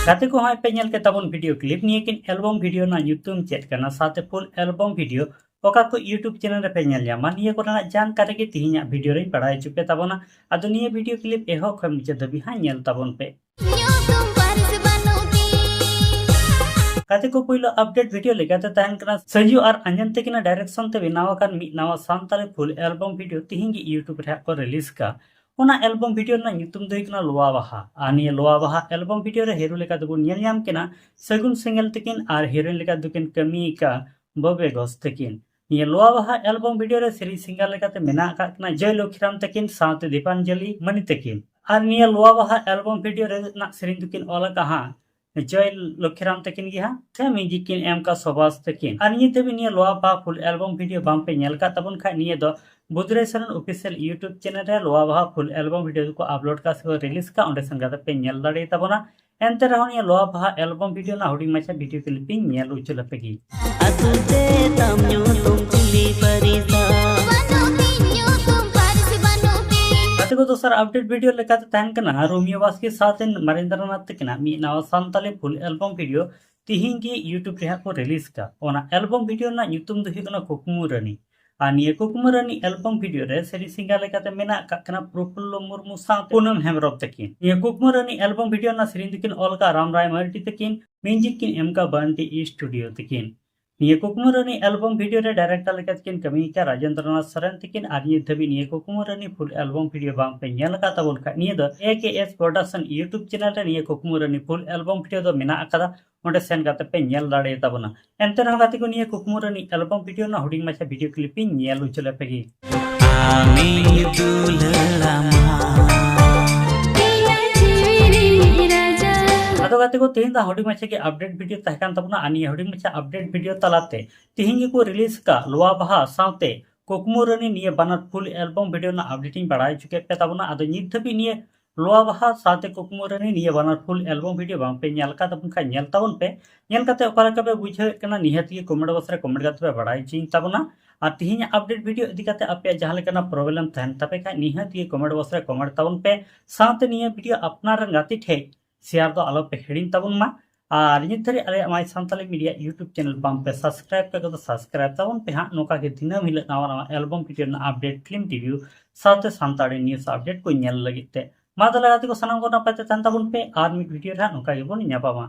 गाते को हाँ पे नेल के तबन वीडियो क्लिप निये किन एल्बम वीडियो ना यूट्यूब चेक करना साथे फुल एल्बम वीडियो ओका को यूट्यूब चैनल रे पे नेल ᱧᱟᱢᱟ निये को ना जानकारी के तिहिnya वीडियो रे पढ़ाई चुपे तबना आदो निये वीडियो क्लिप एहो खम मुझे दबी हाँ नेल तबन पे गाते को पहिलो अपडेट वीडियो लेगाते तहन कना सजू और अंजन ते किना डायरेक्शन ते बनावा कान मी नावा सांताली फुल एल्बम वीडियो तिहिंगी यूट्यूब रे को रिलीज का ओना एल्बम वीडियो ना ᱧᱩᱛᱩᱢ ᱫᱚ ᱦᱩᱭᱩᱜ ᱠᱟᱱᱟ ᱞᱚᱣᱟ ᱵᱟᱦᱟ ᱟᱨ ᱱᱤᱭᱟᱹ ᱞᱚᱣᱟ ᱵᱟᱦᱟ एल्बम वीडियो रे हीरो लेका दो ᱧᱮᱞ ᱧᱟᱢ ᱠᱮᱱᱟ सगुन सिंगल तकिन और हीरोइन लेका दुकिन कमी का बबे घोष तकिन निये लोआ बाहा एल्बम वीडियो रे सीरीज सिंगर लेकाते मेना का कना जय लखीराम तकिन साथे दीपांजलि मणि तकिन और निये लोआ बाहा एल्बम वीडियो रे ना सीरीज दुकिन ओला कहा जय लखीराम तकिन गी हा म्यूजिक किन एम का सोबास तकिन और निये तबि निये लोआ बाहा फुल एल्बम वीडियो बाम पे नेल का तबन खा निये दो बुधरे सरन ऑफिशियल यूट्यूब चैनल रे लोआ बाहा फुल एल्बम वीडियो को अपलोड का से रिलीज का ओंडे संगा पे नेल दाड़े तबना एंते रहन ये लोआ बाहा एल्बम वीडियो ना हुडी माछा वीडियो क्लिप नेल उचल पेगी अतुते तमन्यो तुम चिली परिसा को दोसर अपडेट वीडियो लेकाते तहन कना रोमियो वास के साथ मरेंद्रनाथ तकिना मी नावा सांताली फुल एल्बम वीडियो तिहिंगी यूट्यूब रे को रिलीज का ओना एल्बम वीडियो ना ᱧᱩᱛᱩᱢ ᱫᱚ ᱦᱩᱭᱩᱜ ᱠᱟᱱᱟ कुकमु रानी और निये कुकमु रानी एल्बम वीडियो रे सेरी सिंगर लेकाते मेना काकना प्रफुल्ल मुर्मू साथ पूनम हेमब्रम तकिन निये कुकमु रानी एल्बम वीडियो ना सेरी तकिन ओलका रामराय मल्टी तकिन म्यूजिक किन एम का बंटी स्टूडियो तकिन निये कुकमु रानी एल्बम वीडियो रे डायरेक्टर लेकाते किन कमी का राजेंद्रनाथ सरन तकिन और निये धबी निये कुकमु रानी फुल एल्बम वीडियो बांग पे नेल का तबन का निये दो एकेएस प्रोडक्शन यूट्यूब चैनल रे निये कुकमु रानी फुल एल्बम वीडियो दो मेना अकदा ओंडे सेन गाते पे नेल दाड़े तबना एंते रहा गाते को निये कुकमु रानी एल्बम वीडियो ना हुडिंग माछा वीडियो क्लिप नेल उचले पेगी आमी दुलड़ामा आदो गाते को तेहिं दा हुडिंग माछा के अपडेट वीडियो तहकान तबना आनी हुडिंग माछा अपडेट वीडियो तलाते तिहिंगी को रिलीज का लोआ बाहा साथे कुकमु रानी निये बानर फुल एल्बम वीडियो ना अपडेटिंग बढ़ाई चुके पे तबना आदो नित धबी निये लोआ बाहा साथे कुकमु रानी निये बानर फुल एल्बम वीडियो बांग पे नेल का तबन खा नेल तावन पे नेल काते ओकरा का पे बुझे कना निहती कमेंट बॉक्स रे कमेंट गाते पे बढ़ाई चिंग तबना और तिहिं अपडेट वीडियो इदी काते आपे जहां लेकना प्रॉब्लम तहन तपे का निहती कमेंट बॉक्स रे कमेंट तावन पे साथे निये वीडियो अपनार गाती ठे शेयर दो आलो पे हेडिंग तावन मा और निथरी अरे माय सांताली मीडिया यूट्यूब चैनल बाम पे सब्सक्राइब पे तो सब्सक्राइब तावन पे हां नोका के दिनम हिल नवा नवा एल्बम वीडियो ना अपडेट फिल्म रिव्यू साथे सांताली न्यूज़ अपडेट को नेल लगिते मा दला गाती को सनाम को नपाते तन तावन पे आर मी वीडियो रा नोका गेबोन ᱧᱟᱯᱟᱢᱟ